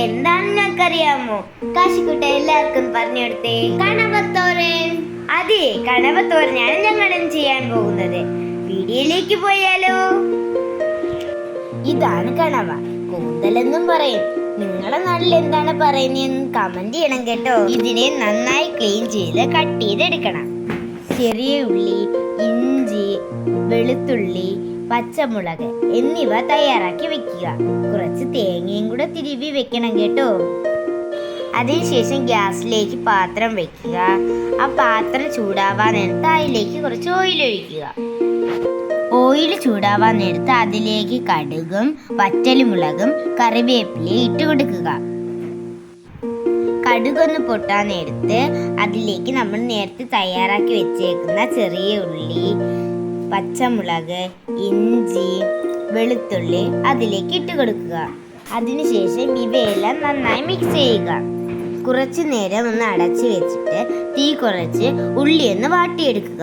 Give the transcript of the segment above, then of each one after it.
എന്താണെന്ന് നിനക്കറിയാമോ? കാശിക്കുട്ട എല്ലാവർക്കും പറഞ്ഞു കൊടുത്തേ. കണവത്തോരൻ. അതെ, കണവത്തോരനാണ് ഞങ്ങളും ചെയ്യാൻ പോകുന്നത്. വീഡിയോയിലേക്ക് പോയാലോ? ഇതാണ് കണവ. കൂന്തലെന്നും പറയും. നിങ്ങളെ നാട്ടിൽ എന്താണ് പറയുന്നതെന്ന് കമന്റ് ചെയ്യണം കേട്ടോ. ഇതിനെ നന്നായി ക്ലീൻ ചെയ്ത് കട്ട് ചെയ്തെടുക്കണം. ചെറിയ ഉള്ളി, ഇഞ്ചി, വെളുത്തുള്ളി, പച്ചമുളക് എന്നിവ തയ്യാറാക്കി വെക്കുക. കുറച്ച് തേങ്ങയും കൂടെ തിരുവി വെക്കണം കേട്ടോ. അതിനുശേഷം ഗ്യാസിലേക്ക് പാത്രം വെക്കുക. ആ പാത്രം ചൂടാവാൻ നേരത്ത് അതിലേക്ക് കുറച്ച് ഓയിൽ ഒഴിക്കുക. ഓയിൽ ചൂടാവാൻ നേരത്ത് അതിലേക്ക് കടുകും വറ്റൽമുളകും കറിവേപ്പിലയും ഇട്ട് കൊടുക്കുക. കടുകൊന്ന് പൊട്ടാൻ നേരത്ത് അതിലേക്ക് നമ്മൾ നേരത്തെ തയ്യാറാക്കി വെച്ചേക്കുന്ന ചെറിയ ഉള്ളി, പച്ചമുളക്, ഇഞ്ചി, വെളുത്തുള്ളി അതിലേക്ക് ഇട്ട് കൊടുക്കുക. അതിനുശേഷം ഇവയെല്ലാം നന്നായി മിക്സ് ചെയ്യുക. കുറച്ചു നേരം ഒന്ന് അടച്ചു വെച്ചിട്ട് തീ കുറച്ച് ഉള്ളി ഒന്ന് വാട്ടിയെടുക്കുക.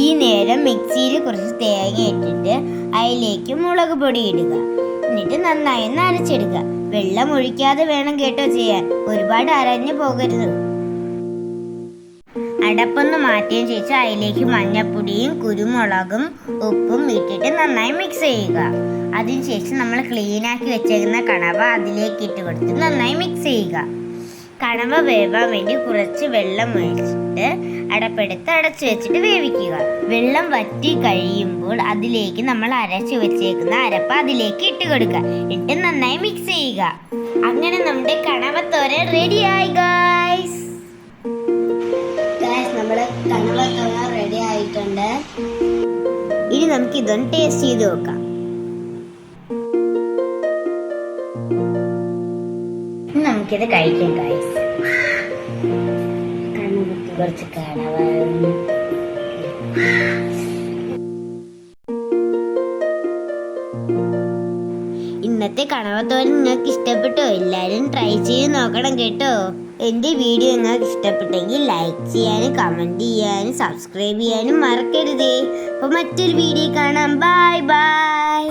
ഈ നേരം മിക്സിയിൽ കുറച്ച് തേങ്ങ ഇട്ടിട്ട് അതിലേക്ക് മുളക് പൊടി ഇടുക. എന്നിട്ട് നന്നായി ഒന്ന് അരച്ചെടുക്കുക. വെള്ളം ഒഴിക്കാതെ വേണം കേട്ടോ ചെയ്യാൻ, ഒരുപാട് അരഞ്ഞു പോകരുത്. അടപ്പൊന്ന് മാറ്റിയതിന് ശേഷം അതിലേക്ക് മഞ്ഞപ്പൊടിയും കുരുമുളകും ഉപ്പും ഇട്ടിട്ട് നന്നായി മിക്സ് ചെയ്യുക. അതിനുശേഷം നമ്മൾ ക്ലീനാക്കി വെച്ചേക്കുന്ന കണവ അതിലേക്ക് ഇട്ട് കൊടുത്ത് നന്നായി മിക്സ് ചെയ്യുക. കണവ വേവാൻ വേണ്ടി കുറച്ച് വെള്ളം ഒഴിച്ചിട്ട് അടപ്പെടുത്ത് അടച്ചു വെച്ചിട്ട് വേവിക്കുക. വെള്ളം വറ്റി കഴിയുമ്പോൾ അതിലേക്ക് നമ്മൾ അരച്ചു വെച്ചേക്കുന്ന അരപ്പ് അതിലേക്ക് ഇട്ട് കൊടുക്കുക. ഇട്ട് നന്നായി മിക്സ് ചെയ്യുക. അങ്ങനെ നമ്മുടെ കണവത്തോരൻ റെഡിയായി ഗായ്സ്. നമ്മുടെ കണവത്തോരൻ റെഡി ആയിട്ടുണ്ട്. ഇനി നമുക്ക് ഇതൊന്ന് ടേസ്റ്റ് ചെയ്ത് നോക്കാം. നമുക്കിത് കഴിക്കാം ഗൈസ്. കുറച്ച് കണവ. ഇന്നത്തെ കണവത്തോരൻ നിങ്ങൾക്ക് ഇഷ്ടപ്പെട്ടോ? എല്ലാവരും ട്രൈ ചെയ്ത് നോക്കണം കേട്ടോ. എൻ്റെ വീഡിയോ നിങ്ങൾക്ക് ഇഷ്ടപ്പെട്ടെങ്കിൽ ലൈക്ക് ചെയ്യാനും കമൻറ്റ് ചെയ്യാനും സബ്സ്ക്രൈബ് ചെയ്യാനും മറക്കരുതേ. അപ്പോൾ മറ്റൊരു വീഡിയോ കാണാം. Bye bye.